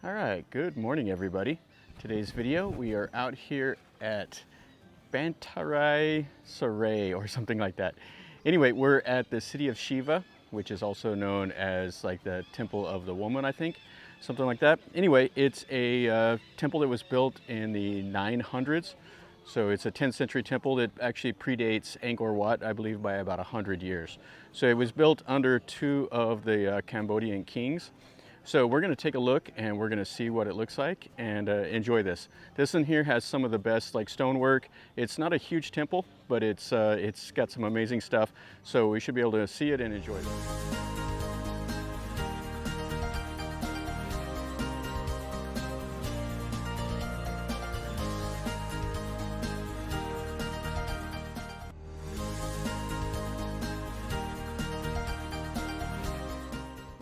All right, good morning everybody. Today's video, we are out here at Banteay Srei or something like that. Anyway, we're at the city of Shiva, which is also known as like the Temple of the Woman, I think, something like that. Anyway, it's a temple that was built in the 900s. So it's a 10th century temple that actually predates Angkor, I believe, by about 100 years. So it was built under two of the Cambodian kings. So we're going to take a look and we're going to see what it looks like and enjoy this. This one here has some of the best like stonework. It's not a huge temple, but it's got some amazing stuff. So we should be able to see it and enjoy it.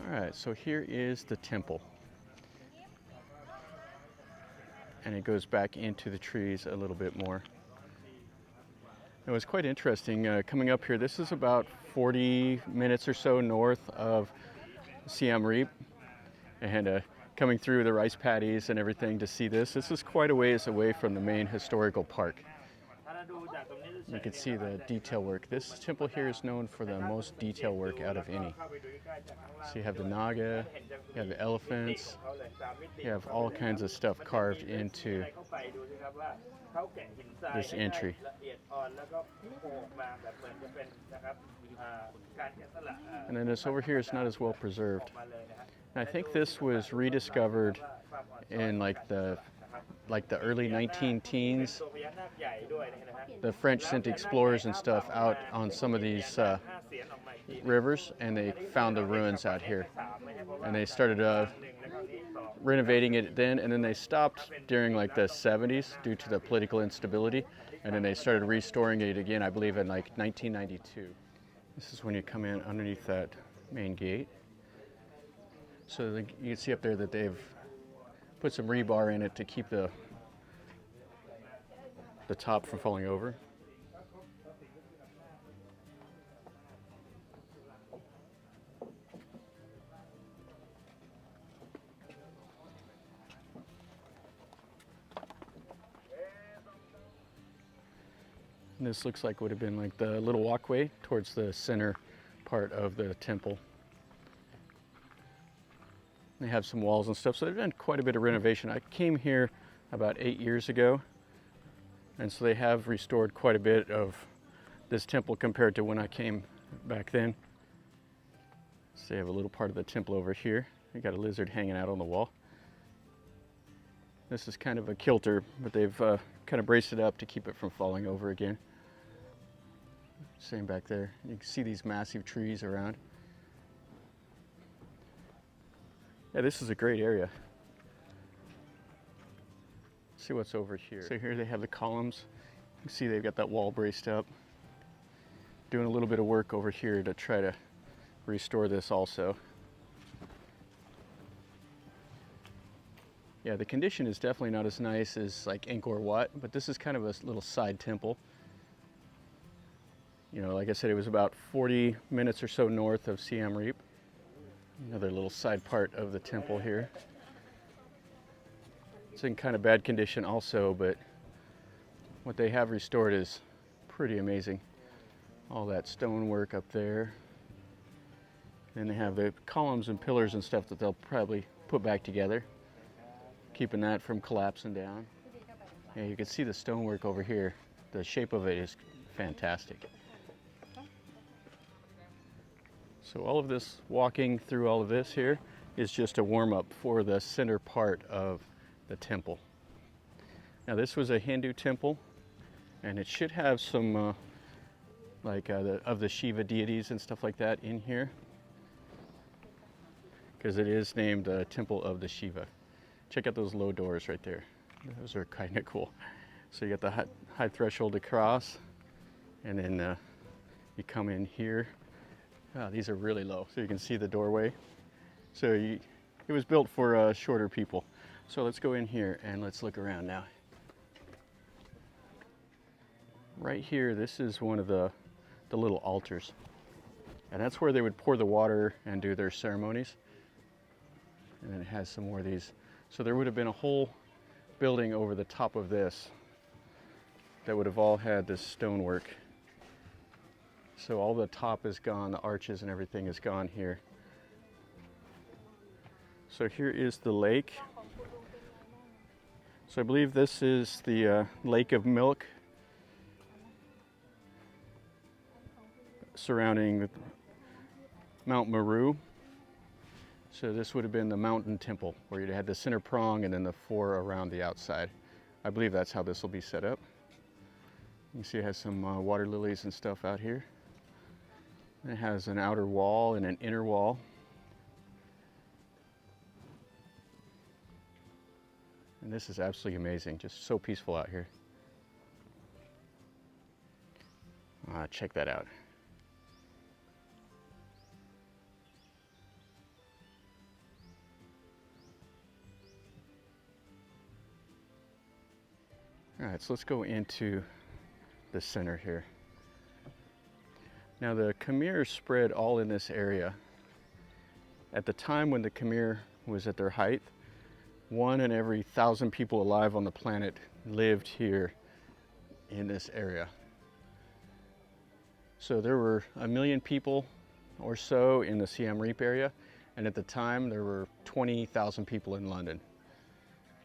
All right, so here is the temple. And it goes back into the trees a little bit more. It was quite interesting coming up here. This is about 40 minutes or so north of Siem Reap. And coming through the rice paddies and everything to see this. This is quite a ways away from the main historical park. You can see the detail work. This temple here is known for the most detail work out of any. So you have the naga, you have the elephants, you have all kinds of stuff carved into this entry. And then this over here is not as well preserved. And I think this was rediscovered in like the early 19-teens. The French sent explorers and stuff out on some of these rivers, and they found the ruins out here. And they started renovating it then, and then they stopped during like the 70s due to the political instability, and then they started restoring it again, I believe, in like 1992. This is when you come in underneath that main gate. So you can see up there that they've put some rebar in it to keep the top from falling over. And this looks like would have been like the little walkway towards the center part of the temple. They have some walls and stuff, so they've done quite a bit of renovation. I came here about 8 years ago, and so they have restored quite a bit of this temple compared to when I came back then. So they have a little part of the temple over here. They got a lizard hanging out on the wall. This is kind of a kilter, but they've kind of braced it up to keep it from falling over again. Same back there. You can see these massive trees around. Yeah, this is a great area. See what's over here. So here they have the columns. You can see they've got that wall braced up. Doing a little bit of work over here to try to restore this also. Yeah, the condition is definitely not as nice as like Angkor, but this is kind of a little side temple. You know, like I said, it was about 40 minutes or so north of Siem Reap. Another little side part of the temple here. It's in kind of bad condition also, but what they have restored is pretty amazing. All that stonework up there. Then they have the columns and pillars and stuff that they'll probably put back together, keeping that from collapsing down. Yeah, you can see the stonework over here. The shape of it is fantastic. So all of this, walking through all of this here, is just a warm-up for the center part of the temple. Now this was a Hindu temple, and it should have some of the Shiva deities and stuff like that in here, because it is named the Temple of the Shiva. Check out those low doors right there. Those are kind of cool. So you got the high threshold across, and then you come in here. These are really low, so you can see the doorway. So it was built for shorter people. So let's go in here and let's look around now. Right here, this is one of the little altars. And that's where they would pour the water and do their ceremonies. And then it has some more of these So there would have been a whole building over the top of this that would have all had this stonework. So all the top is gone, the arches and everything is gone here. So here is the lake. So I believe this is the Lake of Milk surrounding Mount Meru. So this would have been the mountain temple where you had the center prong and then the four around the outside. I believe that's how this will be set up. You can see it has some water lilies and stuff out here. It has an outer wall and an inner wall. And this is absolutely amazing, just so peaceful out here. Check that out. All right, so let's go into the center here. Now the Khmer spread all in this area. At the time when the Khmer was at their height, 1 in every 1,000 people alive on the planet lived here in this area. So there were 1 million people or so in the Siem Reap area, and at the time there were 20,000 people in London.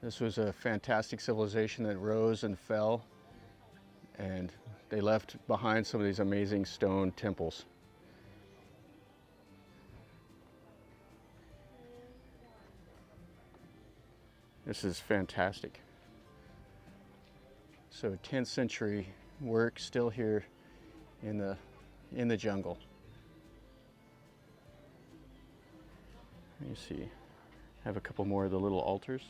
This was a fantastic civilization that rose and fell, and they left behind some of these amazing stone temples. This is fantastic. So 10th century work still here in the jungle. You see, have a couple more of the little altars.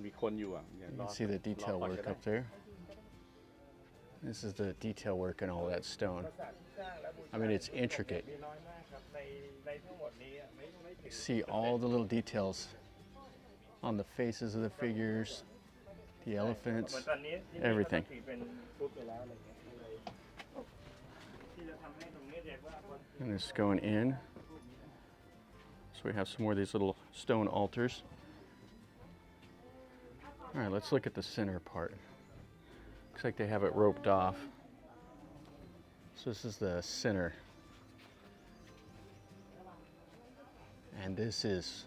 You can see the detail work up there. This is the detail work and all that stone. I mean, it's intricate. You see all the little details on the faces of the figures, the elephants, everything. And this is going in. So we have some more of these little stone altars. All right, let's look at the center part. Looks like they have it roped off. So this is the center. And this is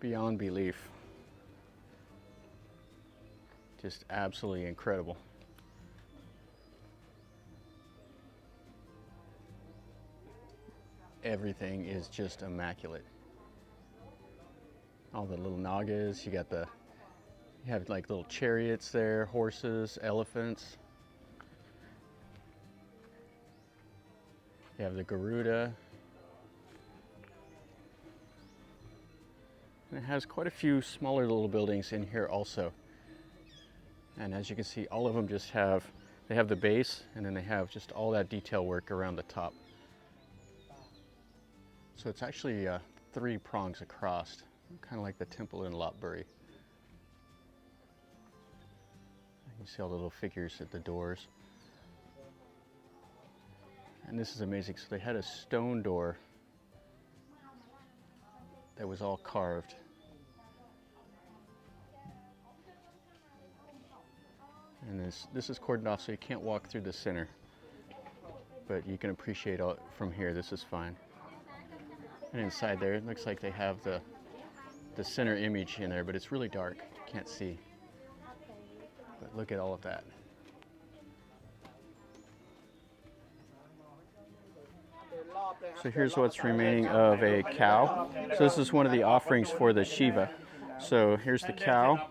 beyond belief. Just absolutely incredible. Everything is just immaculate. All the little nagas, you have like little chariots there, horses, elephants. You have the Garuda. And it has quite a few smaller little buildings in here also. And as you can see, all of them just have the base, and then they have just all that detail work around the top. So it's actually 3 prongs across, kind of like the temple in Lopburi. You see all the little figures at the doors. And this is amazing. So they had a stone door that was all carved. And this is cordoned off so you can't walk through the center. But you can appreciate all from here. This is fine. And inside there, it looks like they have the center image in there, but it's really dark. You can't see. But look at all of that. So here's what's remaining of a cow. So this is one of the offerings for the Shiva. So here's the cow,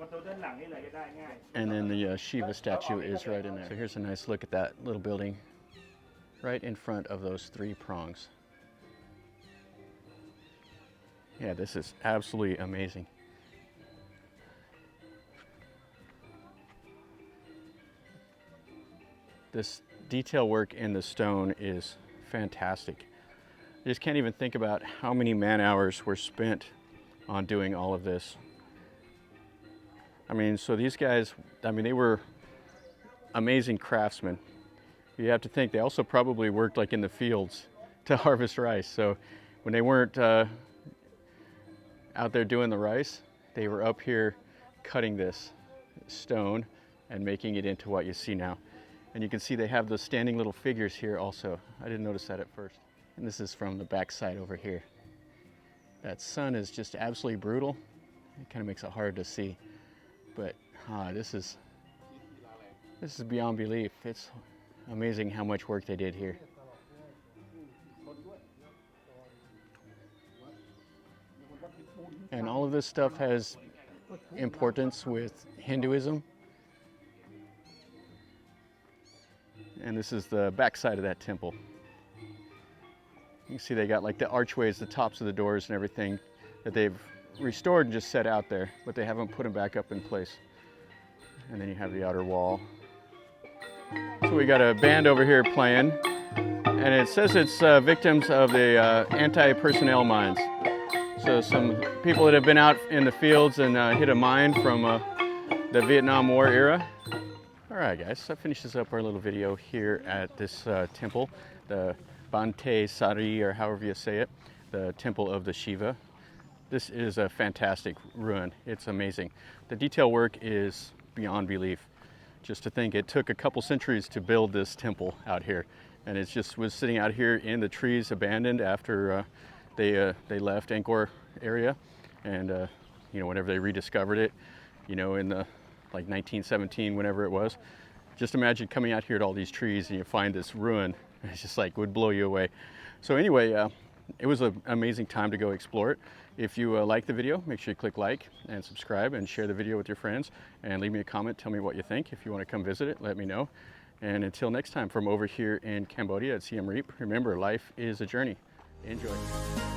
and then the Shiva statue is right in there. So here's a nice look at that little building right in front of those 3 prongs. Yeah, this is absolutely amazing. This detail work in the stone is fantastic. I just can't even think about how many man hours were spent on doing all of this. I mean, so these guys, they were amazing craftsmen. You have to think they also probably worked like in the fields to harvest rice. So when they weren't out there doing the rice, they were up here cutting this stone and making it into what you see now. And you can see they have those standing little figures here also. I didn't notice that at first. And this is from the back side over here. That sun is just absolutely brutal. It kind of makes it hard to see. But this is beyond belief. It's amazing how much work they did here. And all of this stuff has importance with Hinduism. And this is the back side of that temple. You can see they got like the archways, the tops of the doors and everything that they've restored and just set out there, but they haven't put them back up in place. And then you have the outer wall. So we got a band over here playing, and it says it's victims of the anti-personnel mines. So some people that have been out in the fields and hit a mine from the Vietnam War era. All right, guys, that finishes up our little video here at this temple, the Banteay Srei, or however you say it, the temple of the Shiva. This is a fantastic ruin. It's amazing. The detail work is beyond belief. Just to think, it took a couple centuries to build this temple out here, and it just was sitting out here in the trees, abandoned after they left Angkor area, and you know, whenever they rediscovered it, you know, in the like 1917, whenever it was. Just imagine coming out here to all these trees and you find this ruin. It's just like would blow you away. So anyway, it was an amazing time to go explore it. If you like the video, make sure you click like and subscribe and share the video with your friends, and leave me a comment. Tell me what you think. If you want to come visit it, let me know. And until next time, from over here in Cambodia at Siem Reap, remember, life is a journey. Enjoy.